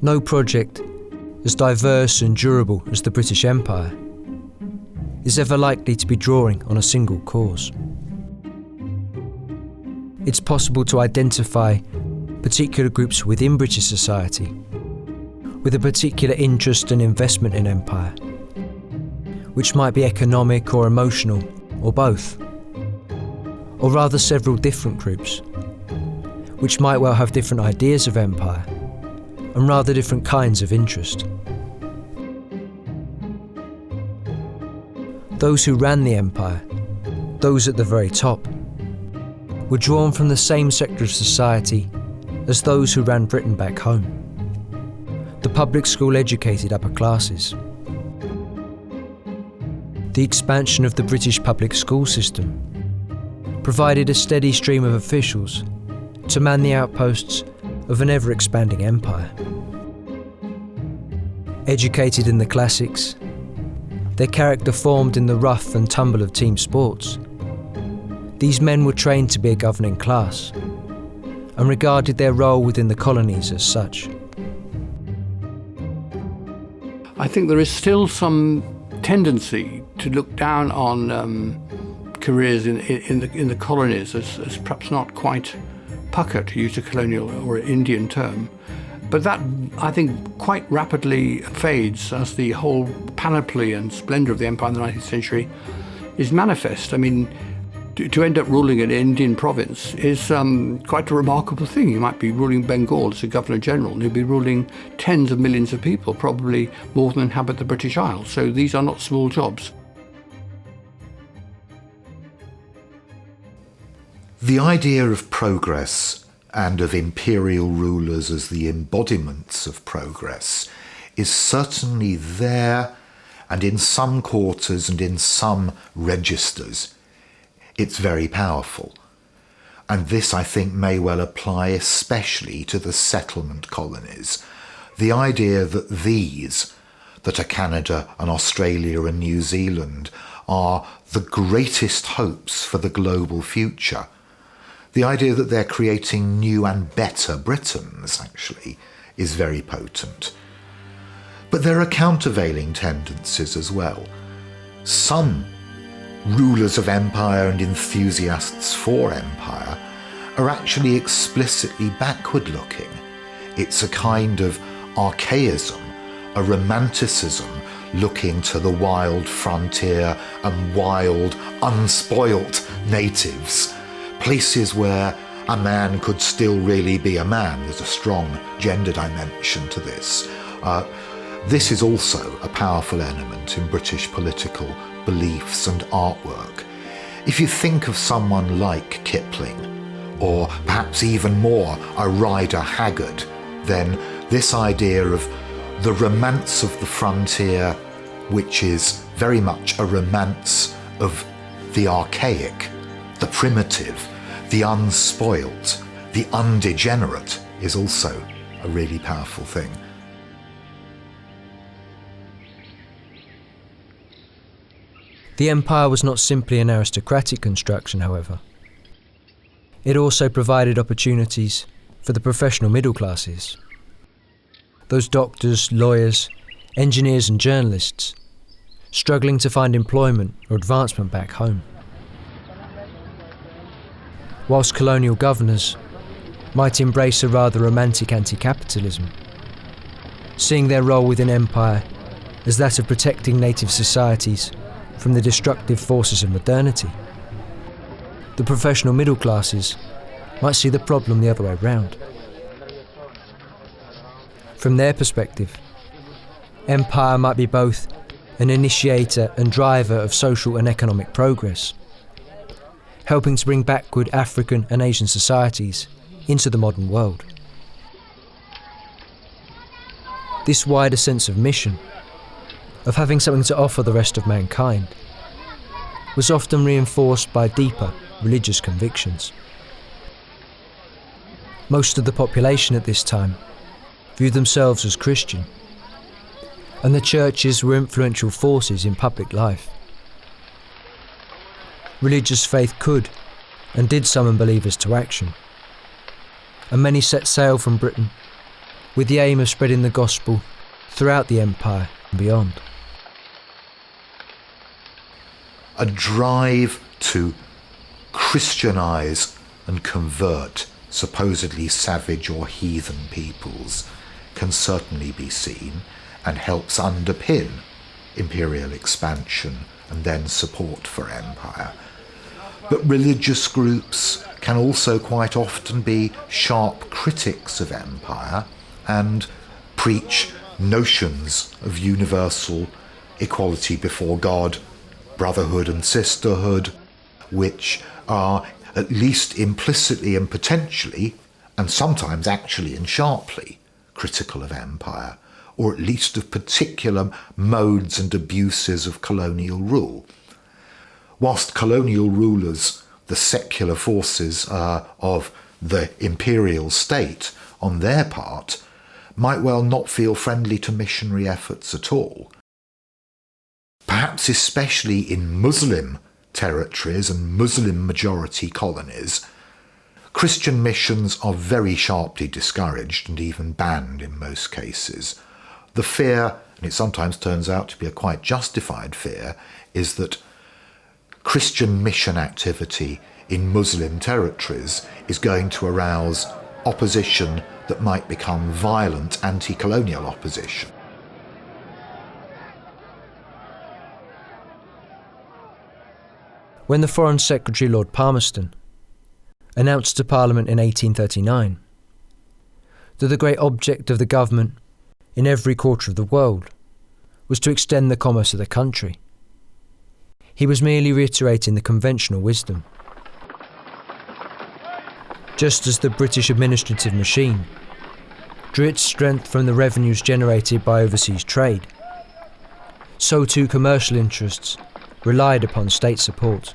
No project as diverse and durable as the British Empire is ever likely to be drawing on a single cause. It's possible to identify particular groups within British society with a particular interest and investment in empire, which might be economic or emotional, or both, or rather several different groups, which might well have different ideas of empire and rather different kinds of interest. Those who ran the empire, those at the very top, were drawn from the same sector of society as those who ran Britain back home, the public school educated upper classes. The expansion of the British public school system provided a steady stream of officials to man the outposts of an ever-expanding empire. Educated in the classics, their character formed in the rough and tumble of team sports, these men were trained to be a governing class and regarded their role within the colonies as such. I think there is still some tendency to look down on careers in the colonies as perhaps not quite pucker, to use a colonial or Indian term. But that, I think, quite rapidly fades as the whole panoply and splendour of the empire in the 19th century is manifest. I mean, to end up ruling an Indian province is quite a remarkable thing. You might be ruling Bengal as a Governor-General, and you'll be ruling tens of millions of people, probably more than inhabit the British Isles. So these are not small jobs. The idea of progress and of imperial rulers as the embodiments of progress is certainly there, and in some quarters and in some registers it's very powerful. And this, I think, may well apply especially to the settlement colonies. The idea that these, that are Canada and Australia and New Zealand, are the greatest hopes for the global future. The idea that they're creating new and better Britons, actually, is very potent. But there are countervailing tendencies as well. Some rulers of empire and enthusiasts for empire are actually explicitly backward-looking. It's a kind of archaism, a romanticism looking to the wild frontier and wild, unspoilt natives, places where a man could still really be a man. There's a strong gender dimension to this. This is also a powerful element in British political beliefs and artwork. If you think of someone like Kipling, or perhaps even more a Rider Haggard, then this idea of the romance of the frontier, which is very much a romance of the archaic, the primitive, the unspoilt, the undegenerate, is also a really powerful thing. The empire was not simply an aristocratic construction, however. It also provided opportunities for the professional middle classes. Those doctors, lawyers, engineers and journalists struggling to find employment or advancement back home. Whilst colonial governors might embrace a rather romantic anti-capitalism, seeing their role within empire as that of protecting native societies from the destructive forces of modernity, the professional middle classes might see the problem the other way round. From their perspective, empire might be both an initiator and driver of social and economic progress, helping to bring backward African and Asian societies into the modern world. This wider sense of mission, of having something to offer the rest of mankind, was often reinforced by deeper religious convictions. Most of the population at this time viewed themselves as Christian, and the churches were influential forces in public life. Religious faith could and did summon believers to action, and many set sail from Britain with the aim of spreading the gospel throughout the empire and beyond. A drive to Christianize and convert supposedly savage or heathen peoples can certainly be seen and helps underpin imperial expansion and then support for empire. But religious groups can also quite often be sharp critics of empire and preach notions of universal equality before God, brotherhood and sisterhood, which are at least implicitly and potentially, and sometimes actually and sharply, critical of empire, or at least of particular modes and abuses of colonial rule. Whilst colonial rulers, the secular forces of the imperial state, on their part, might well not feel friendly to missionary efforts at all. Perhaps especially in Muslim territories and Muslim majority colonies, Christian missions are very sharply discouraged and even banned in most cases. The fear, and it sometimes turns out to be a quite justified fear, is that Christian mission activity in Muslim territories is going to arouse opposition that might become violent anti-colonial opposition. When the Foreign Secretary Lord Palmerston announced to Parliament in 1839 that the great object of the government in every quarter of the world was to extend the commerce of the country, he was merely reiterating the conventional wisdom. Just as the British administrative machine drew its strength from the revenues generated by overseas trade, so too commercial interests relied upon state support.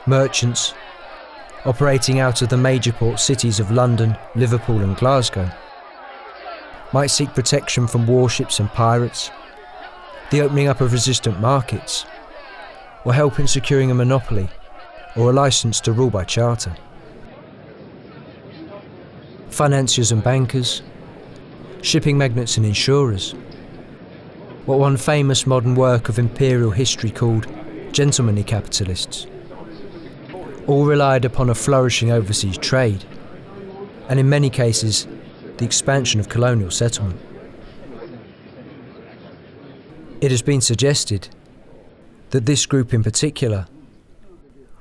Merchants, operating out of the major port cities of London, Liverpool and Glasgow, might seek protection from warships and pirates, the opening up of resistant markets, or help in securing a monopoly or a licence to rule by charter. Financiers and bankers, shipping magnates and insurers, what one famous modern work of imperial history called gentlemanly capitalists, all relied upon a flourishing overseas trade, and in many cases, the expansion of colonial settlement. It has been suggested that this group in particular,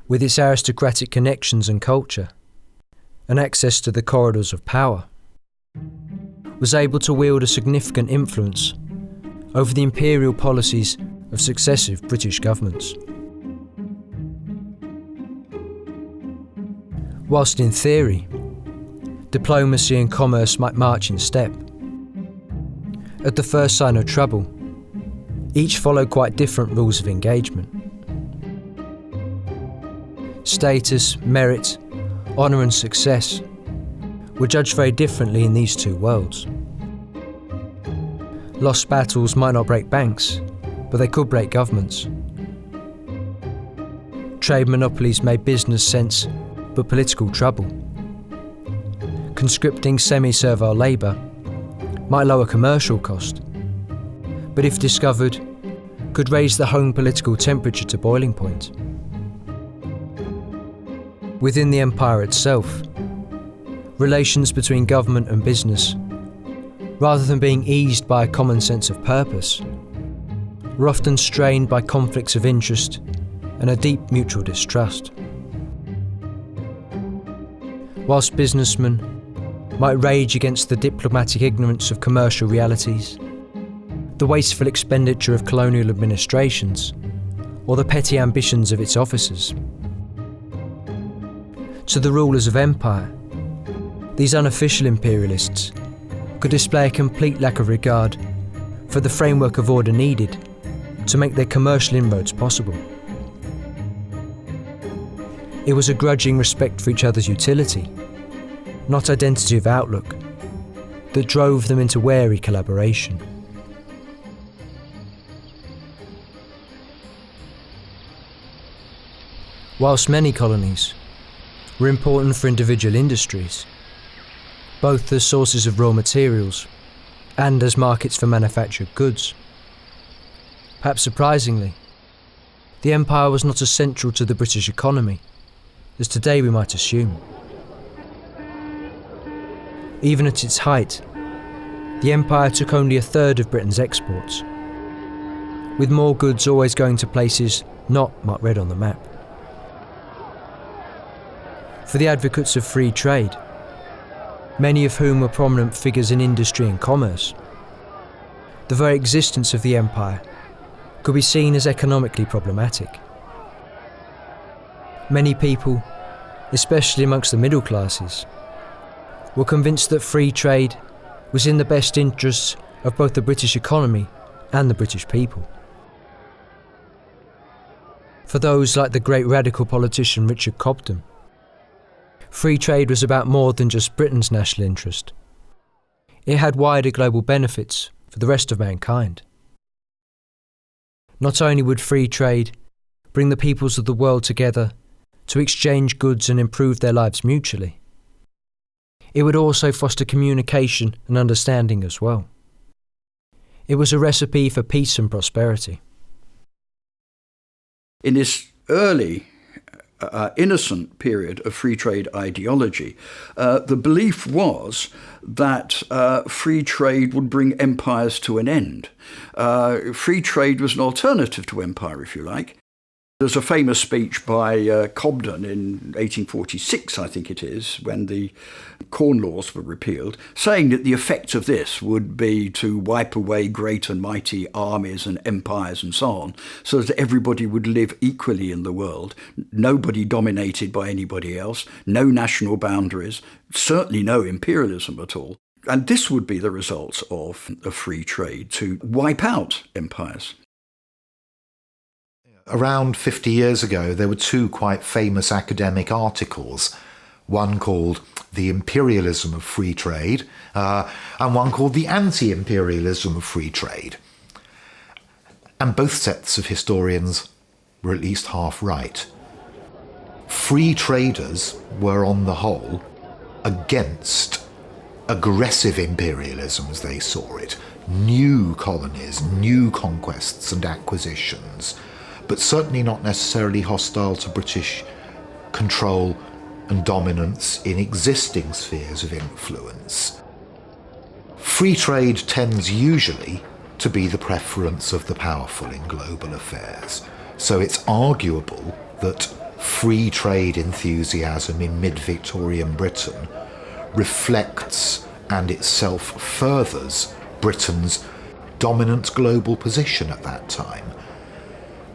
with its aristocratic connections and culture, and access to the corridors of power, was able to wield a significant influence over the imperial policies of successive British governments. Whilst in theory, diplomacy and commerce might march in step, at the first sign of trouble, each followed quite different rules of engagement. Status, merit, honour and success were judged very differently in these two worlds. Lost battles might not break banks, but they could break governments. Trade monopolies made business sense, but political trouble. Conscripting semi-servile labour might lower commercial cost, but if discovered, could raise the home political temperature to boiling point. Within the empire itself, relations between government and business, rather than being eased by a common sense of purpose, were often strained by conflicts of interest and a deep mutual distrust. Whilst businessmen might rage against the diplomatic ignorance of commercial realities, the wasteful expenditure of colonial administrations, or the petty ambitions of its officers. To the rulers of empire, these unofficial imperialists could display a complete lack of regard for the framework of order needed to make their commercial inroads possible. It was a grudging respect for each other's utility, not identity of outlook, that drove them into wary collaboration. Whilst many colonies were important for individual industries, both as sources of raw materials and as markets for manufactured goods. Perhaps surprisingly, the empire was not as central to the British economy as today we might assume. Even at its height, the empire took only a third of Britain's exports, with more goods always going to places not marked red on the map. For the advocates of free trade, many of whom were prominent figures in industry and commerce, the very existence of the empire could be seen as economically problematic. Many people, especially amongst the middle classes, were convinced that free trade was in the best interests of both the British economy and the British people. For those like the great radical politician Richard Cobden, free trade was about more than just Britain's national interest. It had wider global benefits for the rest of mankind. Not only would free trade bring the peoples of the world together to exchange goods and improve their lives mutually, it would also foster communication and understanding as well. It was a recipe for peace and prosperity. In this early, innocent period of free trade ideology, the belief was that free trade would bring empires to an end. Free trade was an alternative to empire, if you like. There's a famous speech by Cobden in 1846, I think it is, when the Corn Laws were repealed, saying that the effect of this would be to wipe away great and mighty armies and empires and so on, so that everybody would live equally in the world, nobody dominated by anybody else, no national boundaries, certainly no imperialism at all. And this would be the results of a free trade, to wipe out empires. Around 50 years ago, there were two quite famous academic articles, one called The Imperialism of Free Trade, and one called The Anti-Imperialism of Free Trade. And both sets of historians were at least half right. Free traders were, on the whole, against aggressive imperialism as they saw it, new colonies, new conquests and acquisitions, but certainly not necessarily hostile to British control and dominance in existing spheres of influence. Free trade tends usually to be the preference of the powerful in global affairs, so it's arguable that free trade enthusiasm in mid-Victorian Britain reflects and itself furthers Britain's dominant global position at that time.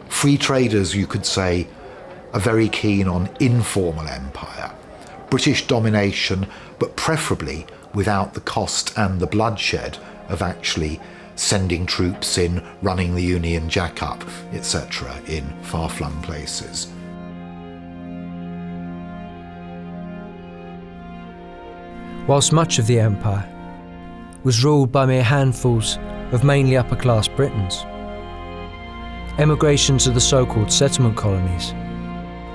Free traders, you could say, are very keen on informal empire, British domination, but preferably without the cost and the bloodshed of actually sending troops in, running the Union Jack up, etc., in far-flung places. Whilst much of the empire was ruled by mere handfuls of mainly upper-class Britons, emigration to the so-called settlement colonies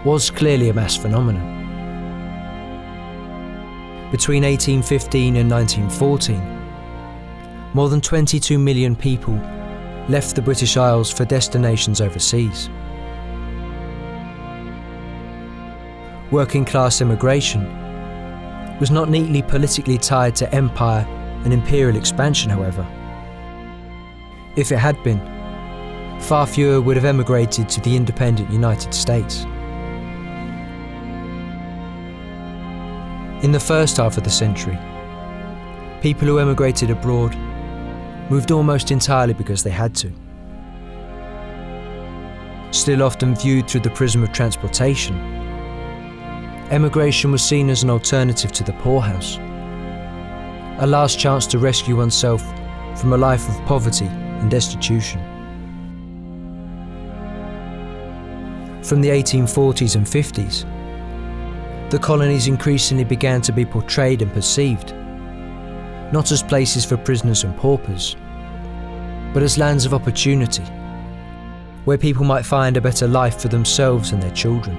was clearly a mass phenomenon. Between 1815 and 1914, more than 22 million people left the British Isles for destinations overseas. Working-class immigration was not neatly politically tied to empire and imperial expansion, however. If it had been, far fewer would have emigrated to the independent United States. In the first half of the century, people who emigrated abroad moved almost entirely because they had to. Still often viewed through the prism of transportation, emigration was seen as an alternative to the poorhouse, a last chance to rescue oneself from a life of poverty and destitution. From the 1840s and 50s, the colonies increasingly began to be portrayed and perceived, not as places for prisoners and paupers, but as lands of opportunity, where people might find a better life for themselves and their children.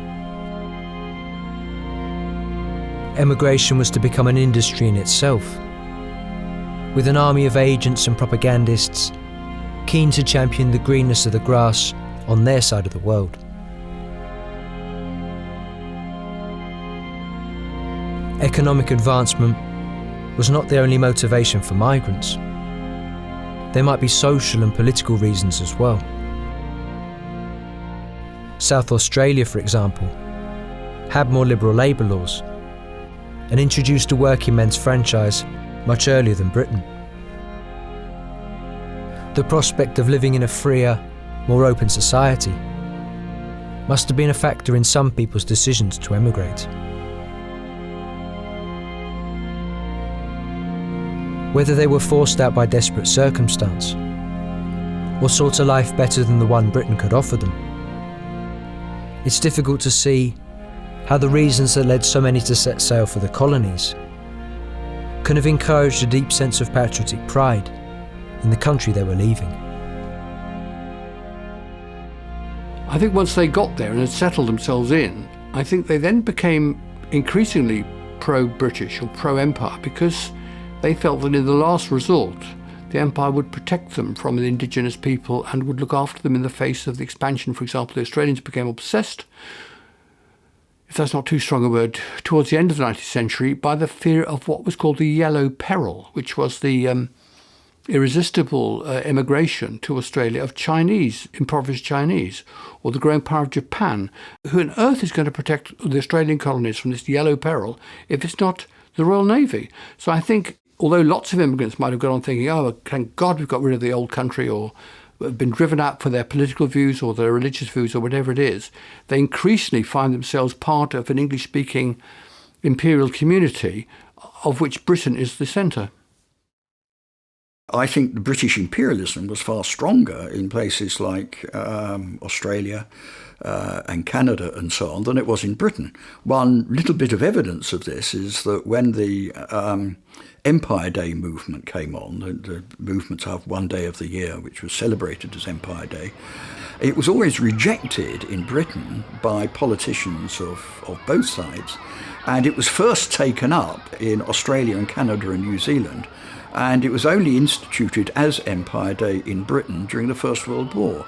emigration was to become an industry in itself, with an army of agents and propagandists keen to champion the greenness of the grass on their side of the world. Economic advancement was not the only motivation for migrants. There might be social and political reasons as well. South Australia, for example, had more liberal labour laws and introduced a working men's franchise much earlier than Britain. The prospect of living in a freer, more open society must have been a factor in some people's decisions to emigrate. Whether they were forced out by desperate circumstance or sought a life better than the one Britain could offer them, it's difficult to see how the reasons that led so many to set sail for the colonies can have encouraged a deep sense of patriotic pride in the country they were leaving. I think once they got there and had settled themselves in, I think they then became increasingly pro-British or pro-Empire, because they felt that in the last resort, the Empire would protect them from the indigenous people and would look after them in the face of the expansion. For example, the Australians became obsessed, if that's not too strong a word, towards the end of the 19th century by the fear of what was called the Yellow Peril, which was the irresistible immigration to Australia of Chinese, impoverished Chinese, or the growing power of Japan. Who on earth is going to protect the Australian colonies from this Yellow Peril if it's not the Royal Navy? So I think, although lots of immigrants might have gone on thinking, oh, thank God we've got rid of the old country, or have been driven out for their political views or their religious views or whatever it is, they increasingly find themselves part of an English-speaking imperial community of which Britain is the centre. I think the British imperialism was far stronger in places like Australia and Canada and so on than it was in Britain. One little bit of evidence of this is that when the Empire Day movement came on, the movement to have one day of the year which was celebrated as Empire Day, it was always rejected in Britain by politicians of both sides, and it was first taken up in Australia and Canada and New Zealand, and it was only instituted as Empire Day in Britain during the First World War.